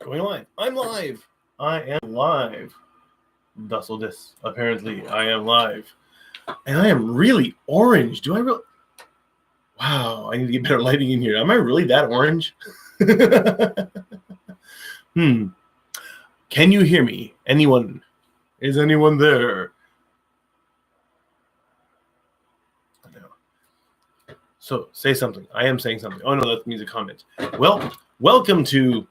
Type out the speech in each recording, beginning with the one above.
Going live. I'm live. I am live. Dussel this. Apparently, I am live. And I am really orange. Do I really? Wow, I need to get better lighting in here. Am I really that orange? Can you hear me? Anyone? Is anyone there? No. So, say something. I am saying something. Oh, no, that means a comment. Well, welcome to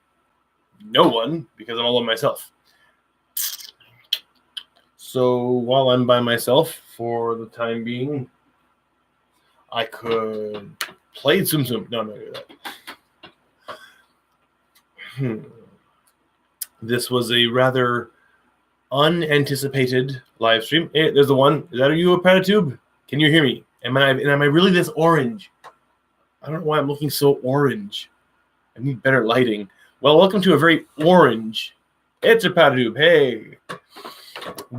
no one, because I'm all on myself. So while I'm by myself for the time being, I could play Tsum Tsum. No, I'm not going to do that. This was a rather unanticipated live stream. Hey, there's the one. Is that you, Paratube? Can you hear me? Am I really this orange? I don't know why I'm looking so orange. I need better lighting. Well, welcome to a very orange. It's a Paratube. Hey.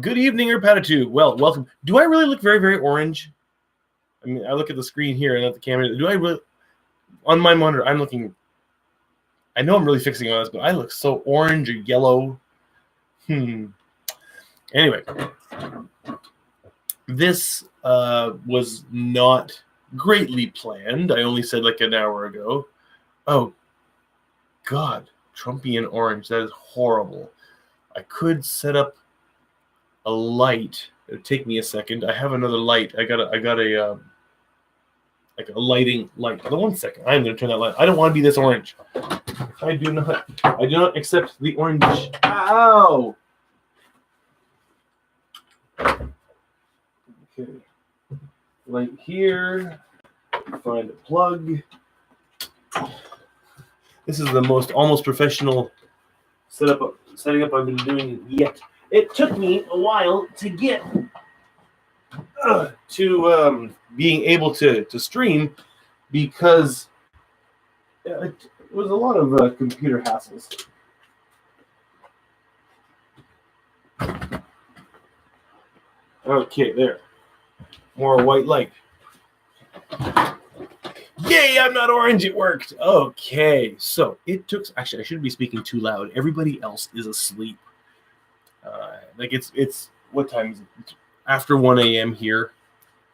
Good evening, Paratube. Well, welcome. Do I really look very, very orange? I mean, I look at the screen here and at the camera. Do I really? On my monitor, I'm looking. I know I'm really fixing on this, but I look so orange or yellow. Anyway, this was not greatly planned. I only said like an hour ago. Oh, God. Trumpian orange. That is horrible. I could set up a light. It'll take me a second. I have another light. I got a like a lighting light. Hold on 1 second. I'm going to turn that light. I don't want to be this orange. I do not accept the orange. Ow! Okay. Light here. Find a plug. This is the most almost professional setting up I've been doing yet. It took me a while to get to being able to stream because it was a lot of computer hassles. Okay, there. More white light. Yay, I'm not orange. It worked. Okay, so it took... Actually, I shouldn't be speaking too loud. Everybody else is asleep. It's what time is it? It's after 1 a.m. here.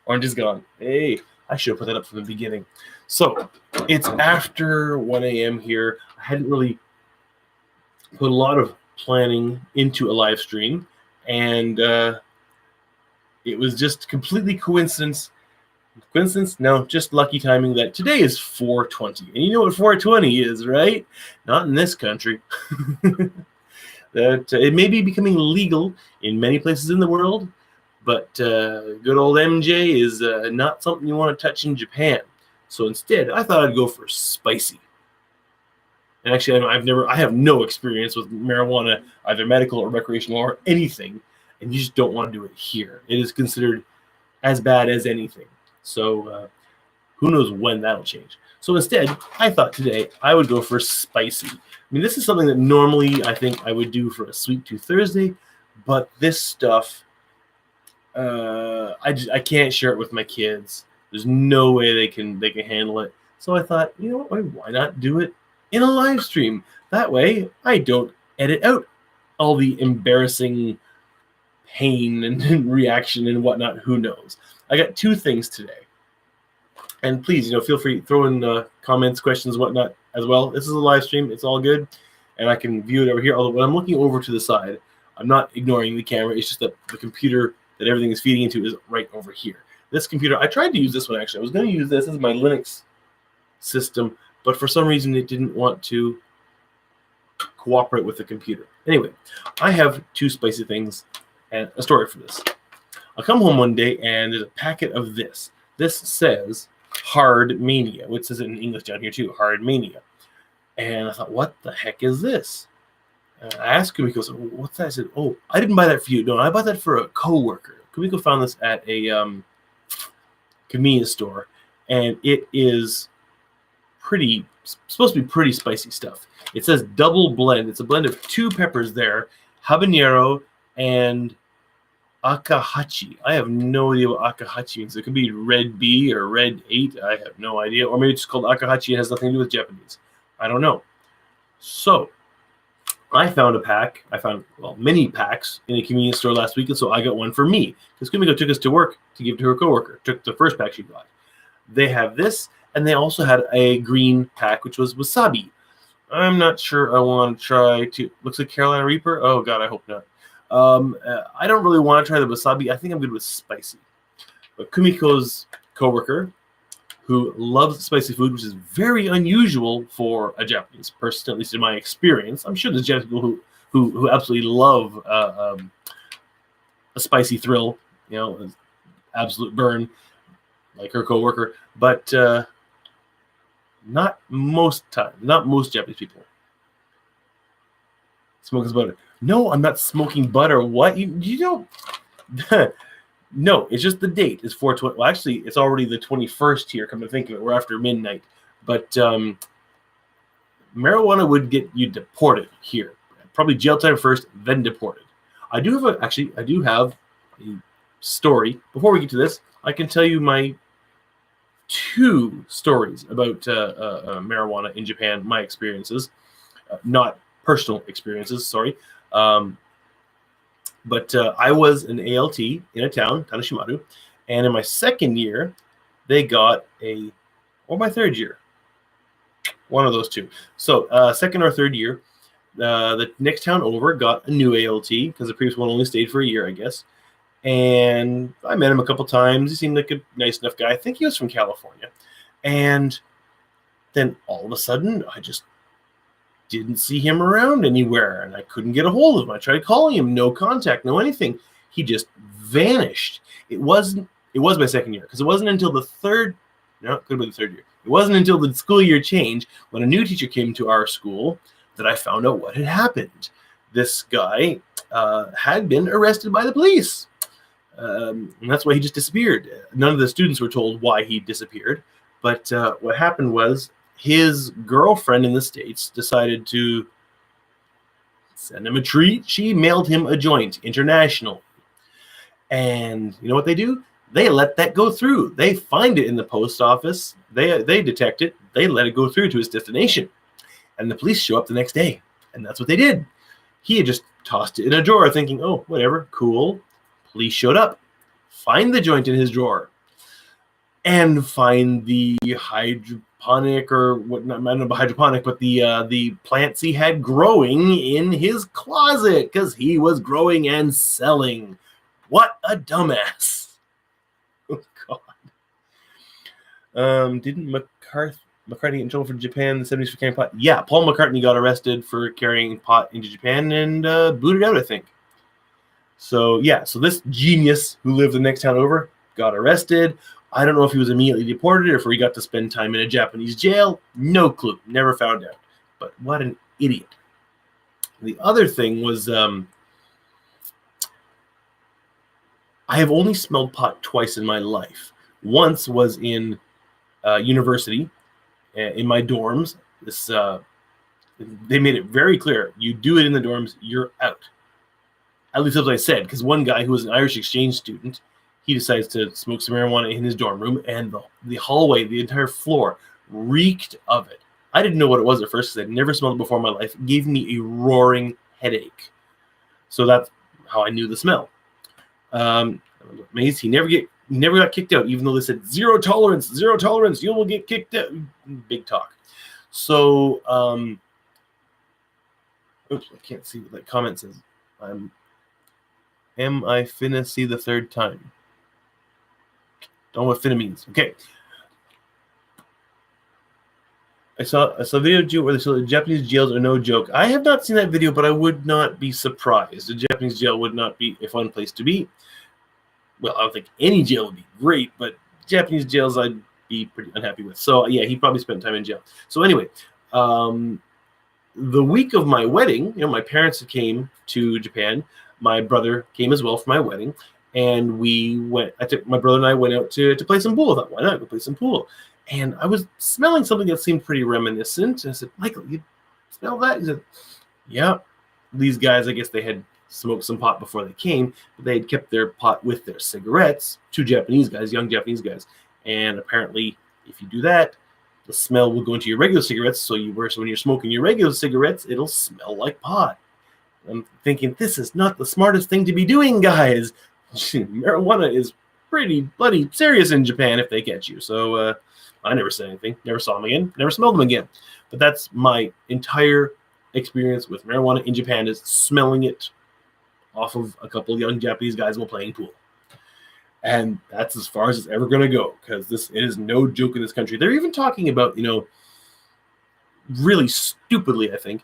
Orange is gone. Hey, I should have put that up from the beginning. So it's after 1 a.m. here. I hadn't really put a lot of planning into a live stream, and it was just completely coincidence. Coincidence? No, just lucky timing that today is 420. And you know what 420 is, right? Not in this country. That it may be becoming legal in many places in the world, but good old MJ is not something you want to touch in Japan. So instead, I thought I'd go for spicy. And actually, I have no experience with marijuana, either medical or recreational or anything, and you just don't want to do it here. It is considered as bad as anything. So who knows when that'll change. So instead, I thought today I would go for spicy. I mean, this is something that normally I think I would do for a Sweet Tooth Thursday, but this stuff, I can't share it with my kids. There's no way they can handle it. So I thought, you know what, why not do it in a live stream? That way I don't edit out all the embarrassing pain and reaction and whatnot. Who knows? I got two things today. And please, feel free to throw in comments, questions, whatnot as well. This is a live stream. It's all good. And I can view it over here. Although when I'm looking over to the side, I'm not ignoring the camera. It's just that the computer that everything is feeding into is right over here. This computer, I tried to use this one actually. I was going to use this as my Linux system, but for some reason it didn't want to cooperate with the computer. Anyway, I have two spicy things and a story for this. I'll come home one day and there's a packet of this. This says Hard Mania, which says it in English down here too, Hard Mania. And I thought, what the heck is this? I asked Kumiko, so what's that? I said, oh, I didn't buy that for you. No, I bought that for a coworker. Kumiko found this at a convenience store, and it is supposed to be pretty spicy stuff. It says double blend. It's a blend of two peppers there, habanero and akahachi. I have no idea what akahachi means. It could be red B or red 8. I have no idea. Or maybe it's called akahachi and has nothing to do with Japanese. I don't know. So I found a pack. I found many packs in a convenience store last week, and so I got one for me because Kumiko took us to work to give to her coworker. Took the first pack she got. They have this, and they also had a green pack, which was wasabi. I'm not sure I want to try to. Looks like Carolina Reaper. Oh God, I hope not. I don't really want to try the wasabi. I think I'm good with spicy. But Kumiko's coworker, who loves spicy food, which is very unusual for a Japanese person, at least in my experience. I'm sure there's Japanese people who absolutely love a spicy thrill, an absolute burn, like her coworker, but not most Japanese people. Smoking butter. No, I'm not smoking butter. What? You don't... No, it's just the date. It's 4/20. Well, actually, it's already the 21st here, come to think of it. We're after midnight. But marijuana would get you deported here. Probably jail time first, then deported. I do have a story. Before we get to this, I can tell you my 2 stories about marijuana in Japan, my experiences. Not personal experiences, sorry. But I was an ALT in a town, Tanoshimaru, and in my second year, they got or my third year, one of those 2. So second or third year, the next town over got a new ALT because the previous one only stayed for a year, I guess. And I met him a couple times. He seemed like a nice enough guy. I think he was from California. And then all of a sudden, I just didn't see him around anywhere, and I couldn't get a hold of him. I tried calling him, no contact, no anything. He just vanished. It was my second year, because it wasn't until it could have been the third year. It wasn't until the school year changed, when a new teacher came to our school, that I found out what had happened. This guy had been arrested by the police. And that's why he just disappeared. None of the students were told why he disappeared. But what happened was, his girlfriend in the States decided to send him a treat. She mailed him a joint international. And you know what they do? They let that go through. They find it in the post office. They detect it. They let it go through to his destination. And the police show up the next day. And that's what they did. He had just tossed it in a drawer thinking, oh, whatever, cool. Police showed up. Find the joint in his drawer. And find the hydroponic, or what? I don't know about hydroponic, but the plants he had growing in his closet, because he was growing and selling. What a dumbass! Oh God! Didn't McCartney get in trouble for Japan in the 70s for carrying pot? Yeah, Paul McCartney got arrested for carrying pot into Japan and booted out, I think. So yeah, so this genius who lived the next town over got arrested. I don't know if he was immediately deported or if he got to spend time in a Japanese jail. No clue. Never found out. But what an idiot. The other thing was, I have only smelled pot twice in my life. Once was in university, in my dorms. They made it very clear. You do it in the dorms, you're out. At least that's what I said, because one guy who was an Irish exchange student, he decides to smoke some marijuana in his dorm room, and the hallway, the entire floor, reeked of it. I didn't know what it was at first because I'd never smelled it before in my life. It gave me a roaring headache. So that's how I knew the smell. Amazed he never got kicked out, even though they said zero tolerance, you will get kicked out. Big talk. So, oops, I can't see what that comment says. Am I finna see the third time? Don't know what finna means. Okay. I saw a video where they said the Japanese jails are no joke. I have not seen that video, but I would not be surprised. The Japanese jail would not be a fun place to be. Well, I don't think any jail would be great, but Japanese jails I'd be pretty unhappy with. So yeah, he probably spent time in jail. So anyway, the week of my wedding, my parents came to Japan. My brother came as well for my wedding. And my brother and I went out to play some pool. I thought, why not go play some pool? And I was smelling something that seemed pretty reminiscent. And I said, Michael, you smell that? He said, yeah. These guys, I guess they had smoked some pot before they came, but they had kept their pot with their cigarettes. 2 Japanese guys, young Japanese guys. And apparently, if you do that, the smell will go into your regular cigarettes. So when you're smoking your regular cigarettes, it'll smell like pot. I'm thinking, this is not the smartest thing to be doing, guys. Marijuana is pretty bloody serious in Japan if they catch you. So I never said anything, never saw them again, never smelled them again. But that's my entire experience with marijuana in Japan, is smelling it off of a couple of young Japanese guys while playing pool. And that's as far as it's ever going to go, because it is no joke in this country. They're even talking about, really stupidly, I think,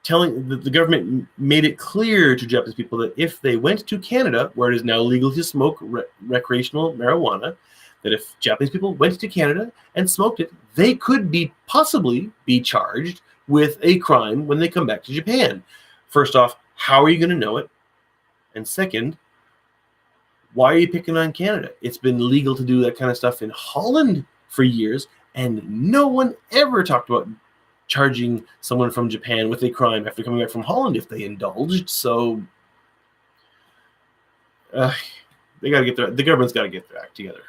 telling the government made it clear to Japanese people that if they went to Canada, where it is now legal to smoke recreational marijuana, that if Japanese people went to Canada and smoked it, they could possibly be charged with a crime when they come back to Japan. First off, how are you going to know it? And second, why are you picking on Canada? It's been legal to do that kind of stuff in Holland for years, and no one ever talked about charging someone from Japan with a crime after coming back from Holland if they indulged. So they got to get the government's got to get their act together.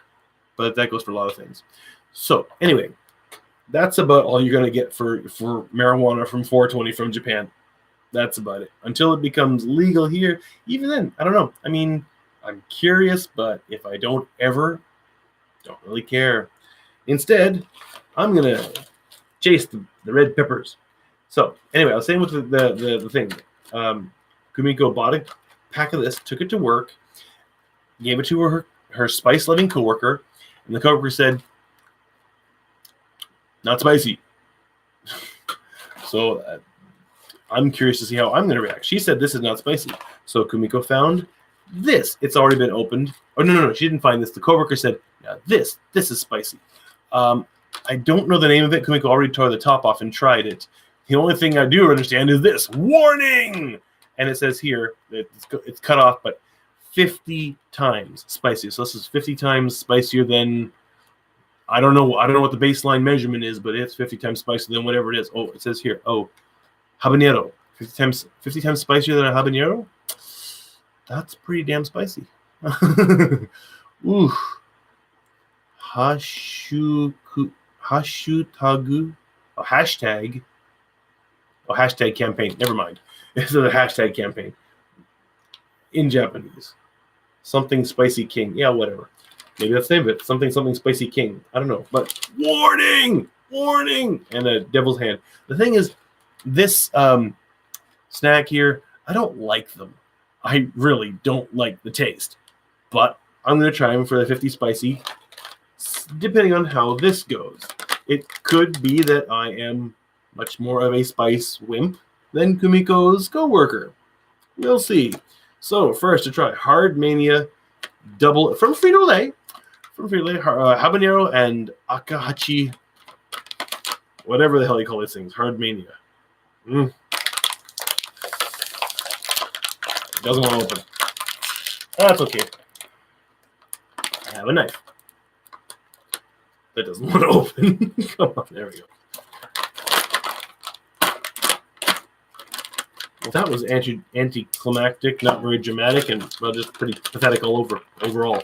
But that goes for a lot of things. So anyway, that's about all you're going to get for marijuana from 420 from Japan. That's about it. Until it becomes legal here, even then, I don't know. I mean, I'm curious, but if I don't really care. Instead, I'm going to chase the red peppers. So anyway, I was saying with the thing, Kumiko bought a pack of this, took it to work, gave it to her spice-loving coworker, and the coworker said, "Not spicy." So I'm curious to see how I'm going to react. She said this is not spicy. So Kumiko found this. It's already been opened. Oh, no. She didn't find this. The coworker said, "Now this is spicy." I don't know the name of it. Kumiko already tore the top off and tried it. The only thing I do understand is this: warning! And it says here that it's cut off, but 50 times spicy. So this is 50 times spicier than, I don't know what the baseline measurement is, but it's 50 times spicier than whatever it is. Oh, it says here, habanero. 50 times spicier than a habanero? That's pretty damn spicy. Ooh. Hashutagu. Hashtag campaign. Never mind. This is a hashtag campaign. In Japanese. Something spicy king. Yeah, whatever. Maybe that's the name of it. Something spicy king. I don't know. But warning! Warning! And a devil's hand. The thing is, this snack here, I don't like them. I really don't like the taste. But I'm going to try them for the 50 spicy, depending on how this goes. It could be that I am much more of a spice wimp than Kumiko's coworker. We'll see. So first to try Hard Mania double from Frito-Lay, habanero and akahachi, whatever the hell you call these things. Hard Mania. It doesn't want to open. That's okay. I have a knife. That doesn't want to open. Come on, there we go. Well, that was anticlimactic, not very dramatic, and just pretty pathetic overall.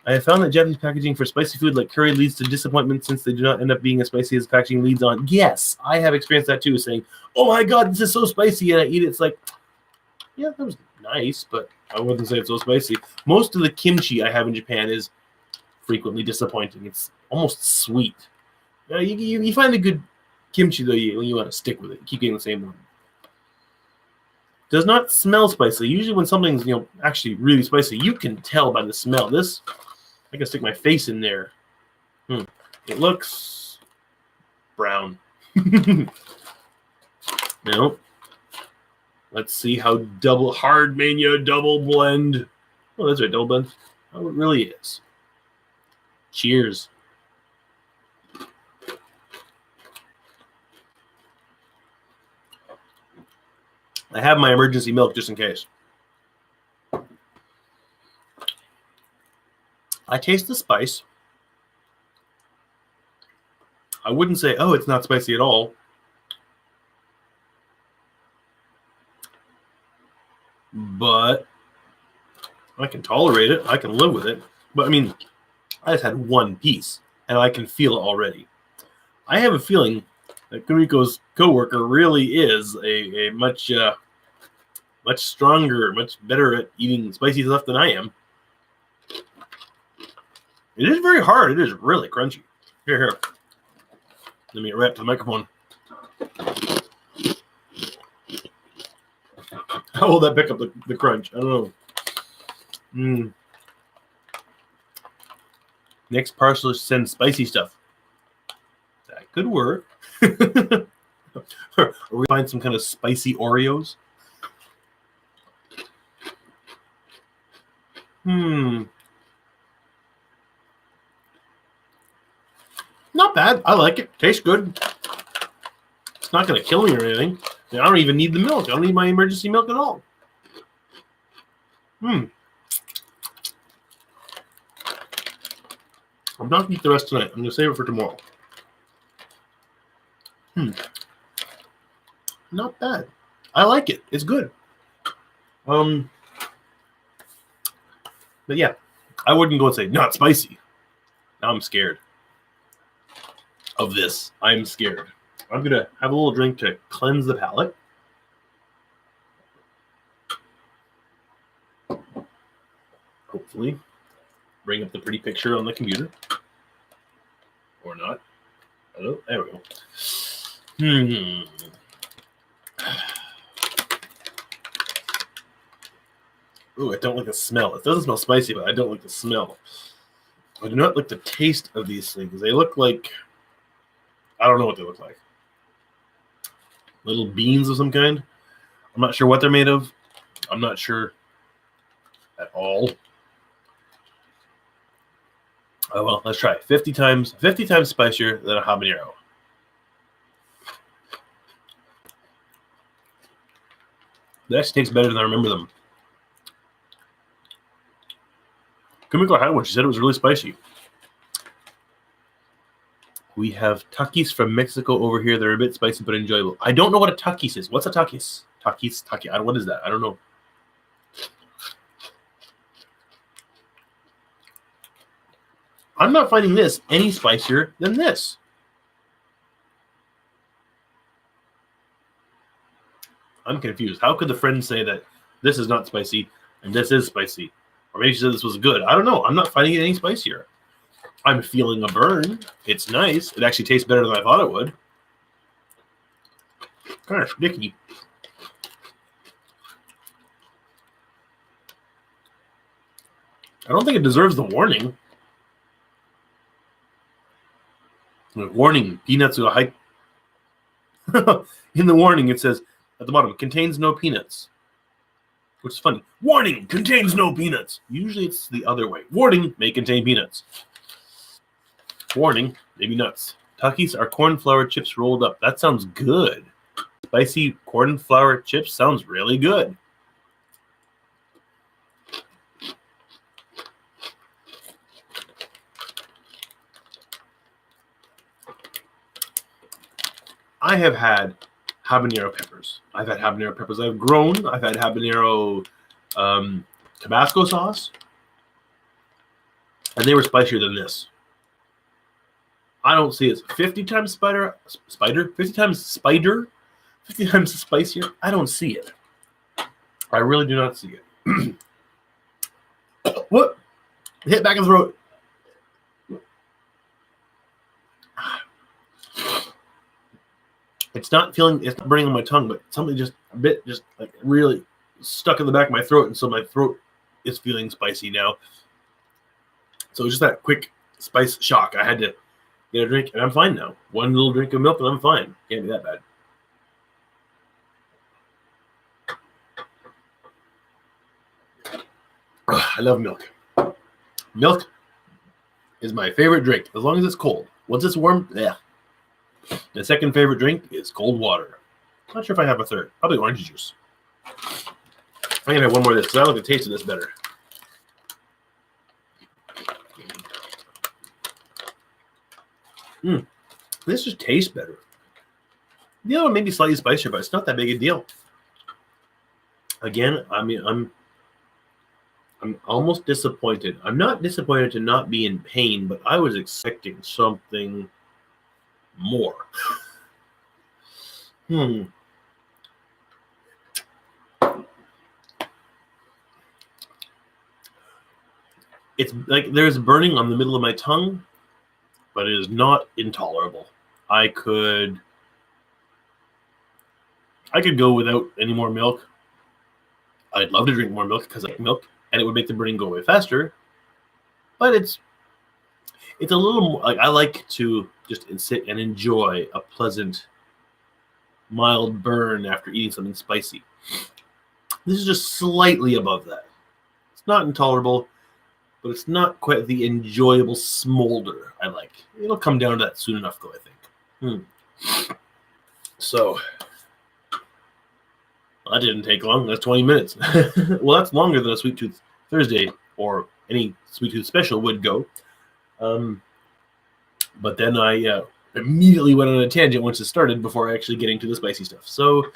I have found that Japanese packaging for spicy food like curry leads to disappointment since they do not end up being as spicy as packaging leads on. Yes, I have experienced that too, saying, "Oh my god, this is so spicy," and I eat it. It's like, yeah, that was nice, but I wouldn't say it's so spicy. Most of the kimchi I have in Japan is frequently disappointing. It's almost sweet. You find a good kimchi, though, when you want to stick with it. Keep getting the same one. Does not smell spicy. Usually when something's, actually really spicy, you can tell by the smell. This, I can stick my face in there. It looks brown. No. Let's see how Hard Mania double blend. Oh, that's right, double blend. How it really is. Cheers. I have my emergency milk just in case. I taste the spice. I wouldn't say, oh, it's not spicy at all. But I can tolerate it. I can live with it. But, I mean, I just had one piece. and I can feel it already. I have a feeling that Kumiko's coworker really is a much much stronger, much better at eating spicy stuff than I am. It is very hard. It is really crunchy. Here. Let me get right up to the microphone. How will that pick up the crunch? I don't know. Next parcel sends spicy stuff. That could work. Or we find some kind of spicy Oreos. Not bad. I like it. Tastes good. It's not going to kill me or anything. I don't even need the milk. I don't need my emergency milk at all. I'm not going to eat the rest tonight. I'm going to save it for tomorrow. Not bad. I like it. It's good. But yeah, I wouldn't go and say not spicy. Now I'm scared of this. I'm scared. I'm going to have a little drink to cleanse the palate. Hopefully, bring up the pretty picture on the computer. Or not. Hello? There we go. Ooh, I don't like the smell. It doesn't smell spicy, but I don't like the smell. I do not like the taste of these things. They look like... I don't know what they look like. Little beans of some kind. I'm not sure what they're made of. I'm not sure at all. Oh, well, let's try it. 50 times spicier than a habanero. They actually taste better than I remember them. Kumiko had one. She said it was really spicy. We have Takis from Mexico over here. They're a bit spicy but enjoyable. I don't know what a Takis is. What's a Takis? Takis. What is that? I don't know. I'm not finding this any spicier than this. I'm confused. How could the friend say that this is not spicy and this is spicy? Or maybe she said this was good. I don't know. I'm not finding it any spicier. I'm feeling a burn. It's nice. It actually tastes better than I thought it would. Kind of sticky. I don't think it deserves the warning. Warning, peanuts with a high... In the warning, it says at the bottom, contains no peanuts. Which is funny. Warning, contains no peanuts. Usually it's the other way. Warning, may contain peanuts. Warning, maybe nuts. Takis are corn flour chips rolled up. That sounds good. Spicy corn flour chips sounds really good. I have had habanero peppers. I've had habanero peppers I've grown. I've had habanero Tabasco sauce. And they were spicier than this. I don't see it. 50 times 50 times spicier. I don't see it. I really do not see it. What? Hit back in the throat. It's not burning on my tongue, but something just a bit, just like really stuck in the back of my throat. And so my throat is feeling spicy now. So it's just that quick spice shock. I had to get a drink and I'm fine now. One little drink of milk and I'm fine. Can't be that bad. I love milk. Milk is my favorite drink as long as it's cold. Once it's warm, yeah. The second favorite drink is cold water. Not sure if I have a third. Probably orange juice. I'm going to have one more of this because I like the taste of this better. This just tastes better. The other one may be slightly spicier, but it's not that big a deal. Again, I mean, I'm almost disappointed. I'm not disappointed to not be in pain, but I was expecting something more. It's like there's burning on the middle of my tongue, but it is not intolerable. I could go without any more milk. I'd love to drink more milk because I like milk, and it would make the burning go away faster. But it's a little more like I like to just sit and enjoy a pleasant, mild burn after eating something spicy. This is just slightly above that. It's not intolerable, but it's not quite the enjoyable smolder I like. It'll come down to that soon enough, though, I think. So, that didn't take long. That's 20 minutes. Well, that's longer than a Sweet Tooth Thursday or any Sweet Tooth special would go. But then I immediately went on a tangent once it started before actually getting to the spicy stuff. So,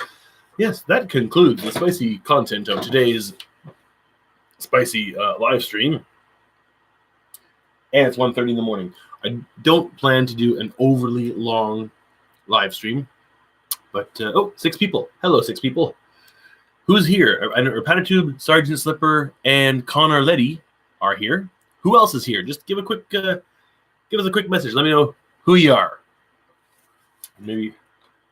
yes, that concludes the spicy content of today's spicy live stream. And it's 1:30 in the morning. I don't plan to do an overly long live stream. But, 6 people. Hello, 6 people. Who's here? I know Repatitude, Sergeant Slipper, and Connor Letty are here. Who else is here? Just give us a quick message. Let me know who you are. Maybe,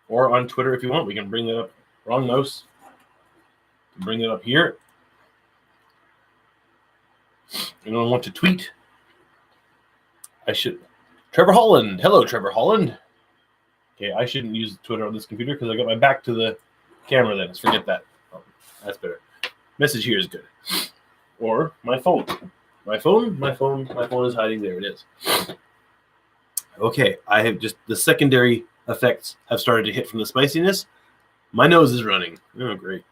or on Twitter if you want. We can bring that up. Wrong mouse. Bring it up here. Anyone want to tweet? I should. Trevor Holland. Hello, Trevor Holland. Okay, I shouldn't use Twitter on this computer because I got my back to the camera then. Let's forget that. Oh, that's better. Message here is good. Or my phone. My phone is hiding there. It is. Okay, I have just the secondary effects have started to hit from the spiciness. My nose is running. Oh, great.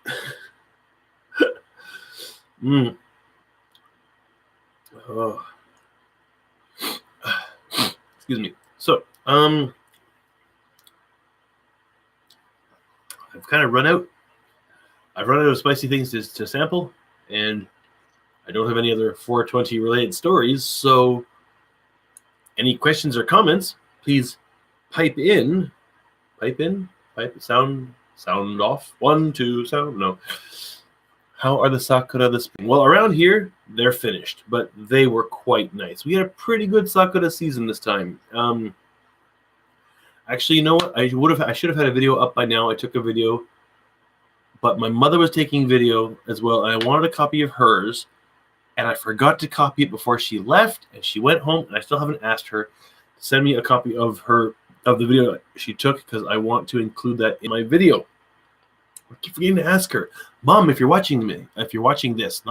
Oh. Excuse me. So, I've kind of run out. I've run out of spicy things to sample, and I don't have any other 420 related stories. So, any questions or comments, please pipe in. Sound off. 1, 2, sound. No. How are the Sakura this spring? Well, around here, they're finished, but they were quite nice. We had a pretty good Sakura season this time. Actually, you know what? I should have had a video up by now. I took a video, but my mother was taking video as well, and I wanted a copy of hers, and I forgot to copy it before she left, and she went home, and I still haven't asked her to send me a copy of the video she took because I want to include that in my video. I keep forgetting to ask her, Mom, if you're watching this, if you're watching this,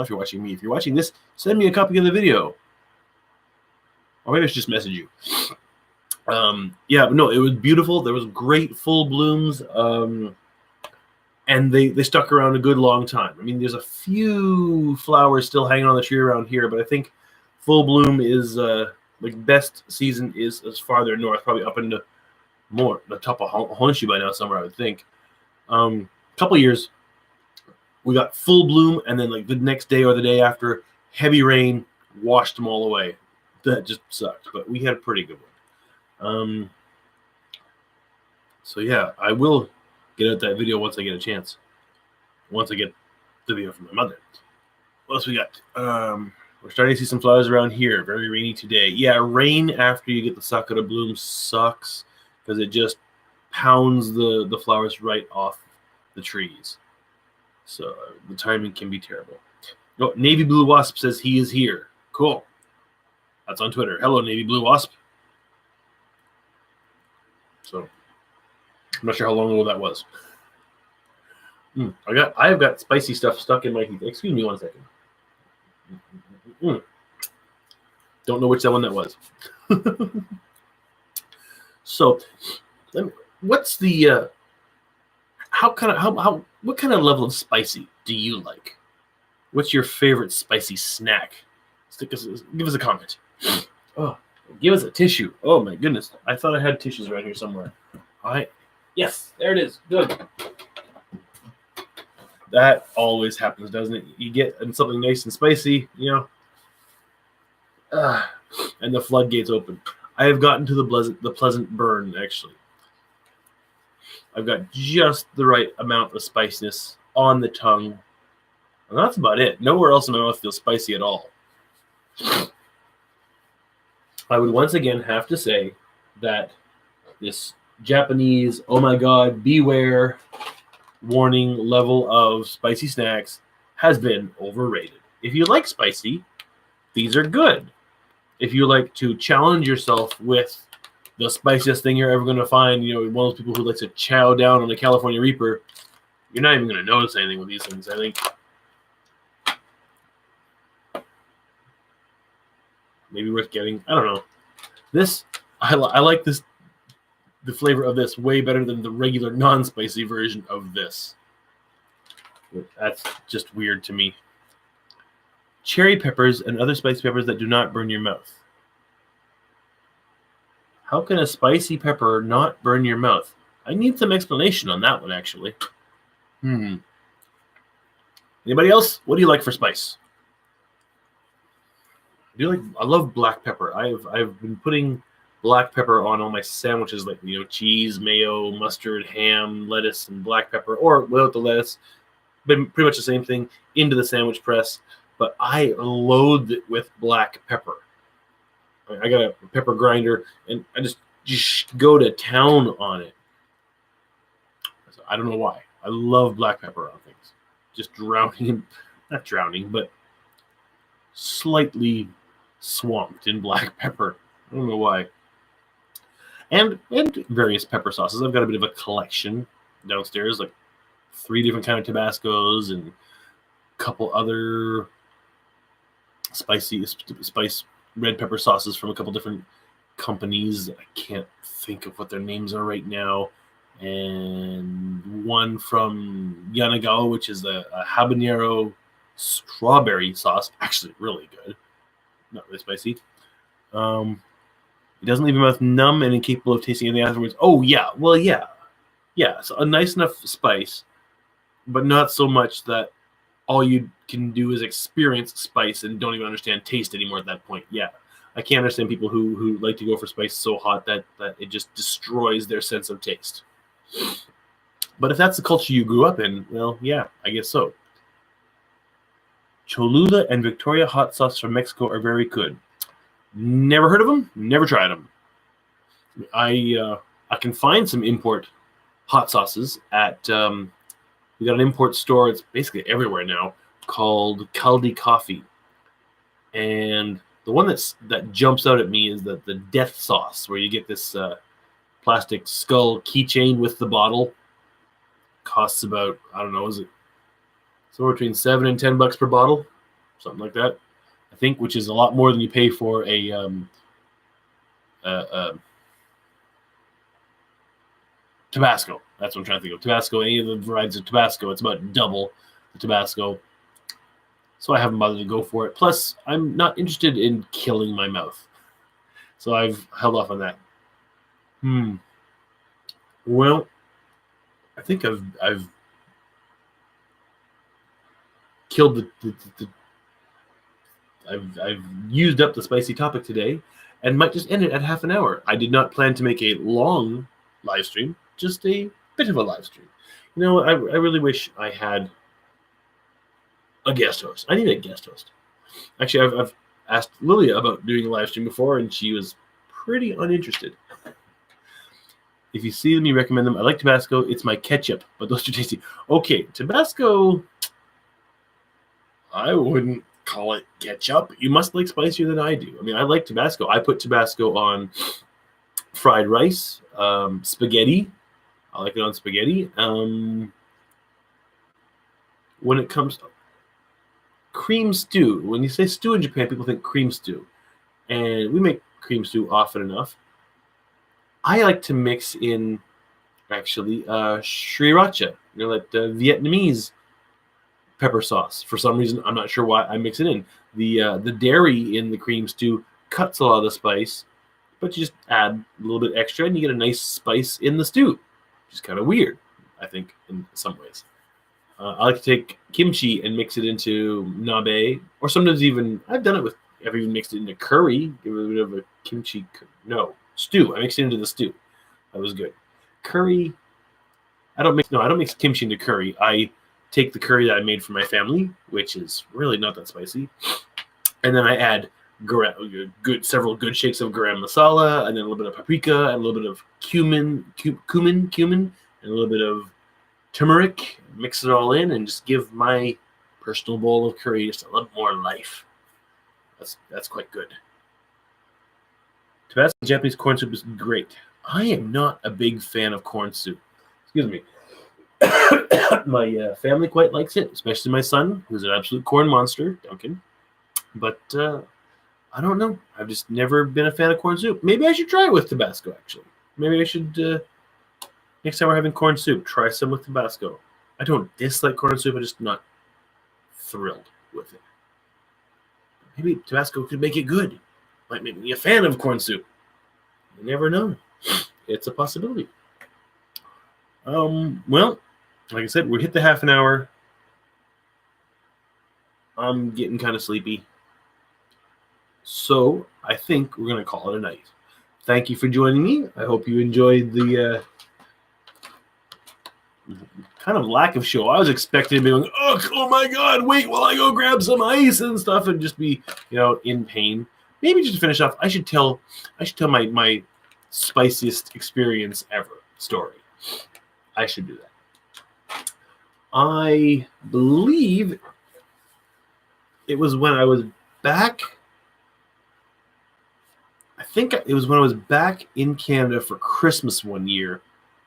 send me a copy of the video. Or maybe I should just message you. Yeah, but no, it was beautiful. There was great full blooms, and they stuck around a good long time. I mean, there's a few flowers still hanging on the tree around here, but I think full bloom is best season is as farther north, probably up into more the top of Honshu by now somewhere, I would think. Couple years, we got full bloom, and then like the next day or the day after, heavy rain washed them all away. That just sucked, but we had a pretty good one. So yeah, I will get out that video once I get a chance. Once I get the video from my mother. What else we got? We're starting to see some flowers around here. Very rainy today. Yeah, rain after you get the Sakura bloom sucks because it just pounds the flowers right off the trees. So the timing can be terrible. Oh, Navy Blue Wasp says he is here. Cool. That's on Twitter. Hello, Navy Blue Wasp. So I'm not sure how long ago that was. I have got spicy stuff stuck in my teeth. Excuse me 1 second. Don't know which one that was. So, what's the what kind of level of spicy do you like? What's your favorite spicy snack? Give us a comment. Oh, give us a tissue. Oh my goodness. I thought I had tissues right here somewhere. Yes, there it is. Good. That always happens, doesn't it? You get something nice and spicy, and the floodgates open. I have gotten to the pleasant burn, actually. I've got just the right amount of spiciness on the tongue, and that's about it. Nowhere else in my mouth feels spicy at all. I would once again have to say that this Japanese, oh my god, beware warning level of spicy snacks has been overrated. If you like spicy, these are good. If you like to challenge yourself with the spiciest thing you're ever going to find, one of those people who likes to chow down on the California Reaper, you're not even going to notice anything with these things, I think. Maybe worth getting. I don't know. This, I like this, the flavor of this way better than the regular non-spicy version of this. That's just weird to me. Cherry peppers and other spicy peppers that do not burn your mouth. How can a spicy pepper not burn your mouth? I need some explanation on that one, actually. Anybody else? What do you like for spice? I love black pepper. I've been putting black pepper on all my sandwiches, like cheese, mayo, mustard, ham, lettuce, and black pepper, or without the lettuce. Been pretty much the same thing into the sandwich press. But I loathe it with black pepper. I got a pepper grinder, and I just go to town on it. I don't know why. I love black pepper on things. Just not drowning, but slightly swamped in black pepper. I don't know why. And various pepper sauces. I've got a bit of a collection downstairs, like 3 different kind of Tabascos and a couple other spice red pepper sauces from a couple different companies. I can't think of what their names are right now. And one from Yanagawa, which is a habanero strawberry sauce. Actually, really good. Not really spicy. It doesn't leave your mouth numb and incapable of tasting anything afterwards. Oh, yeah. Well, yeah. Yeah, so a nice enough spice, but not so much that all you can do is experience spice and don't even understand taste anymore at that point. Yeah, I can't understand people who like to go for spice so hot that it just destroys their sense of taste. But if that's the culture you grew up in, well, yeah, I guess so. Cholula and Victoria hot sauce from Mexico are very good. Never heard of them. Never tried them. I can find some import hot sauces at we got an import store. It's basically everywhere now, called Caldi Coffee. And the one that jumps out at me is the death sauce, where you get this plastic skull keychain with the bottle. Costs about, I don't know, is it somewhere between $7 and $10 per bottle, something like that, I think, which is a lot more than you pay for a Tabasco. That's what I'm trying to think of. Tabasco, any of the varieties of Tabasco, it's about double the Tabasco. So I haven't bothered to go for it. Plus, I'm not interested in killing my mouth. So I've held off on that. Well, I think I've killed I've used up the spicy topic today and might just end it at half an hour. I did not plan to make a long live stream, just a bit of a live stream. I really wish I had a guest host. I need a guest host. Actually, I've asked Lilia about doing a live stream before, and she was pretty uninterested. If you see them, you recommend them. I like Tabasco. It's my ketchup, but those are tasty. Okay, Tabasco, I wouldn't call it ketchup. You must like spicier than I do. I mean, I like Tabasco. I put Tabasco on fried rice, spaghetti. I like it on spaghetti. When it comes to cream stew, when you say stew in Japan, people think cream stew. And we make cream stew often enough. I like to mix in, actually, sriracha, like the Vietnamese pepper sauce. For some reason, I'm not sure why I mix it in. The dairy in the cream stew cuts a lot of the spice, but you just add a little bit extra, and you get a nice spice in the stew, which is kind of weird, I think, in some ways. I like to take kimchi and mix it into nabe, or sometimes even I've even mixed it into curry. Give it a bit of a stew. I mixed it into the stew. That was good. Curry. I don't mix kimchi into curry. I take the curry that I made for my family, which is really not that spicy, and then I add several good shakes of garam masala, and then a little bit of paprika, and a little bit of cumin, and a little bit of turmeric. Mix it all in, and just give my personal bowl of curry just a little more life. That's quite good. Tabasco Japanese corn soup is great. I am not a big fan of corn soup. Excuse me. My family quite likes it, especially my son, who's an absolute corn monster, Duncan. But I don't know. I've just never been a fan of corn soup. Maybe I should try it with Tabasco, actually. Maybe I should, next time we're having corn soup, try some with Tabasco. I don't dislike corn soup. I'm just not thrilled with it. Maybe Tabasco could make it good. Might make me a fan of corn soup. You never know. It's a possibility. Well, like I said, we hit the half an hour. I'm getting kind of sleepy. So I think we're going to call it a night. Thank you for joining me. I hope you enjoyed the kind of lack of show. I was expecting to be going, oh my God, wait while I go grab some ice and stuff and just be, in pain. Maybe just to finish off, I should tell my spiciest experience ever story. I should do that. I believe it was when I was back. I think it was when I was back in Canada for Christmas one year,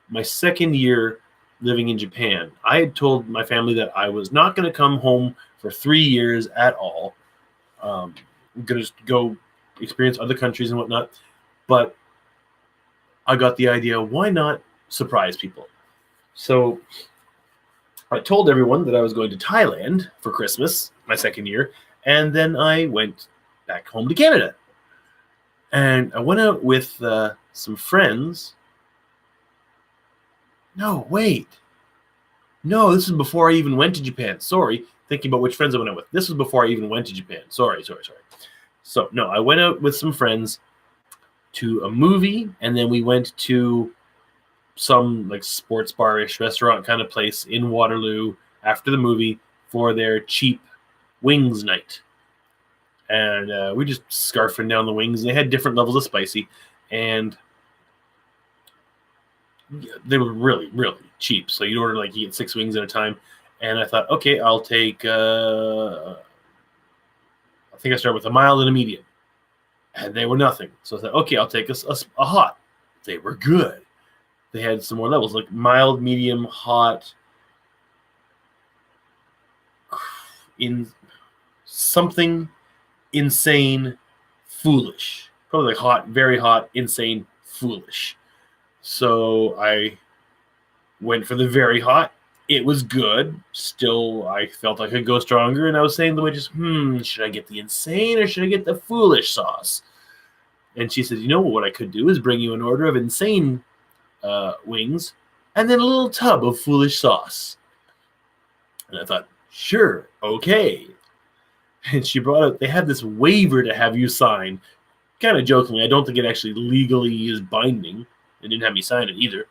my second year living in Japan. I had told my family that I was not going to come home for 3 years at all. I'm going to go experience other countries and whatnot. But I got the idea, why not surprise people? So I told everyone that I was going to Thailand for Christmas, my second year, and then I went back home to Canada. And I went out with some friends. No, wait. No, this is before I even went to Japan. Sorry. Thinking about which friends I went out with. This was before I even went to Japan. Sorry. So, no, I went out with some friends to a movie, and then we went to some like sports bar-ish restaurant kind of place in Waterloo after the movie for their cheap wings night. And we just scarfing down the wings. They had different levels of spicy, and they were really, really cheap. So you'd order you get 6 wings at a time. And I thought, okay, I'll take, I think I started with a mild and a medium. And they were nothing. So I thought, okay, I'll take a hot. They were good. They had some more levels, like mild, medium, hot, in something insane, foolish. Probably like hot, very hot, insane, foolish. So I went for the very hot. It was good. Still, I felt I could go stronger, and I was saying to the waitress, should I get the insane or should I get the foolish sauce? And she said, what I could do is bring you an order of insane wings and then a little tub of foolish sauce. And I thought, sure, okay. And she brought out, they had this waiver to have you sign, kind of jokingly. I don't think it actually legally is binding. They didn't have me sign it either.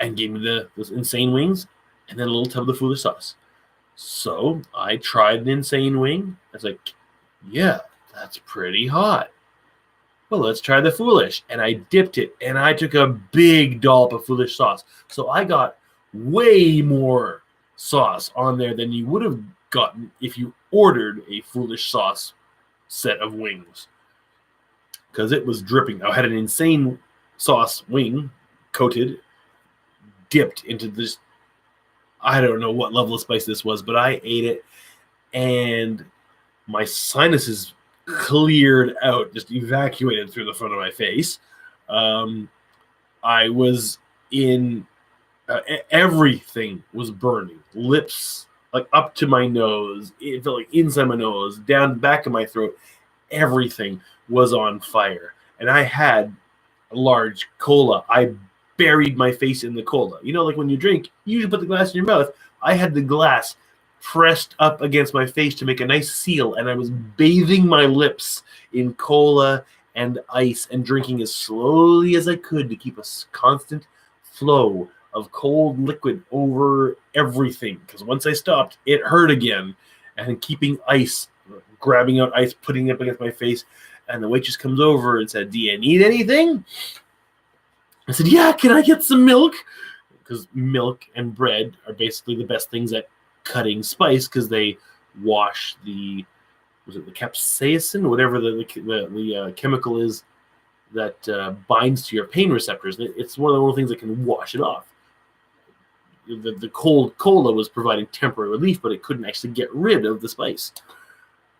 And gave me those insane wings and then a little tub of the foolish sauce. So I tried an insane wing. I was like, yeah, that's pretty hot. Well, let's try the foolish. And I dipped it, and I took a big dollop of foolish sauce. So I got way more sauce on there than you would have gotten if you ordered a foolish sauce set of wings. Because it was dripping. I had an insane sauce wing coated, dipped into this, I don't know what level of spice this was, but I ate it, and my sinuses cleared out, just evacuated through the front of my face. I was in, everything was burning. Lips, like up to my nose. It felt like inside my nose, down the back of my throat. Everything was on fire. And I had a large cola. I buried my face in the cola. You know, like when you drink, you usually put the glass in your mouth. I had the glass pressed up against my face to make a nice seal, and I was bathing my lips in cola and ice and drinking as slowly as I could to keep a constant flow of cold liquid over everything. Because once I stopped, it hurt again. And keeping ice, grabbing out ice, putting it up against my face, and the waitress comes over and said, "Do you need anything?" I said, "Yeah, can I get some milk?" Because milk and bread are basically the best things at cutting spice because they wash the capsaicin, whatever the chemical is that binds to your pain receptors. It's one of the only things that can wash it off. The cold cola was providing temporary relief, but it couldn't actually get rid of the spice.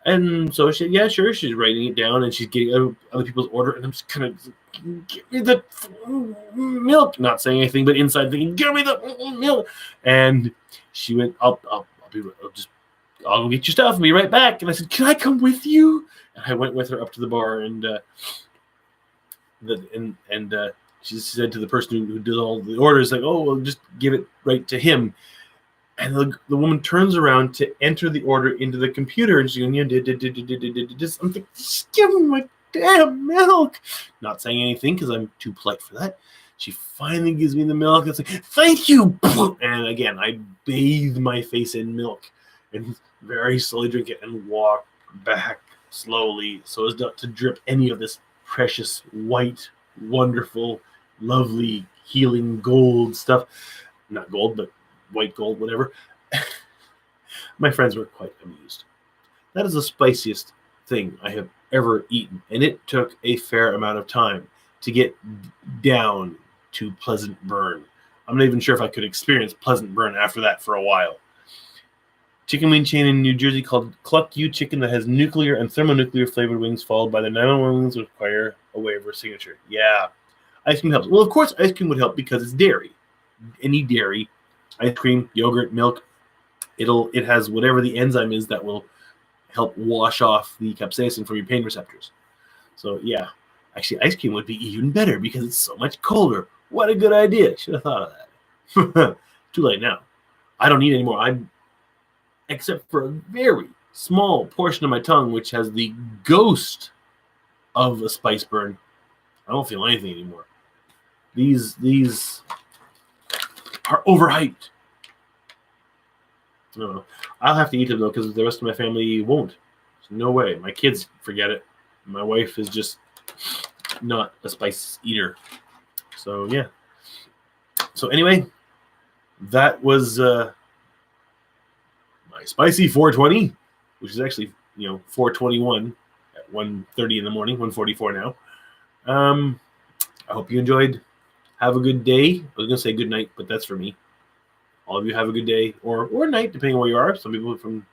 And so she said, "Yeah, sure." She's writing it down, and she's getting other people's order, and I'm just kind of, "Give me the milk," not saying anything, but inside thinking, "Give me the milk." And she went, "I'll go get your stuff and be right back." And I said, "Can I come with you?" And I went with her up to the bar, and she said to the person who did all the orders, like, "Oh, well, just give it right to him." And the woman turns around to enter the order into the computer, and she's going, I'm thinking, "Just give him my damn milk." Not saying anything because I'm too polite for that. She finally gives me the milk. It's like, "Thank you." And again, I bathe my face in milk and very slowly drink it and walk back slowly so as not to drip any of this precious white, wonderful, lovely, healing gold stuff. Not gold, but white gold, whatever. My friends were quite amused. That is the spiciest thing I have ever eaten, and it took a fair amount of time to get down to Pleasant Burn. I'm not even sure if I could experience Pleasant Burn after that for a while. Chicken wing chain in New Jersey called Cluck You Chicken that has nuclear and thermonuclear flavored wings, followed by the 911 wings require a waiver signature. Yeah, ice cream helps. Well, of course, ice cream would help because it's dairy. Any dairy, ice cream, yogurt, milk, it has whatever the enzyme is that will help wash off the capsaicin from your pain receptors. So yeah, actually, ice cream would be even better because it's so much colder. What a good idea! Should have thought of that. Too late now. I don't need any more. Except for a very small portion of my tongue, which has the ghost of a spice burn. I don't feel anything anymore. These are overhyped. No, I'll have to eat them though because the rest of my family won't. There's no way. My kids forget it. My wife is just not a spice eater. So yeah. So anyway, that was my spicy 420, which is actually 421 at 1:30 in the morning, 1:44 now. I hope you enjoyed. Have a good day. I was gonna say good night, but that's for me. All of you have a good day or night, depending on where you are. Some people from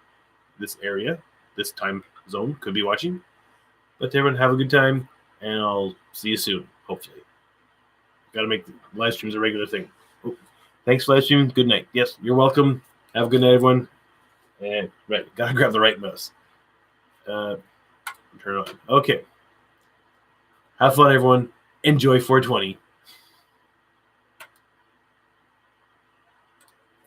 this area, this time zone, could be watching. But everyone have a good time, and I'll see you soon, hopefully. Got to make live streams a regular thing. Oh, thanks for live streaming. Good night. Yes, you're welcome. Have a good night, everyone. And right, gotta grab the right mouse. Turn it on. Okay. Have fun, everyone. Enjoy 420.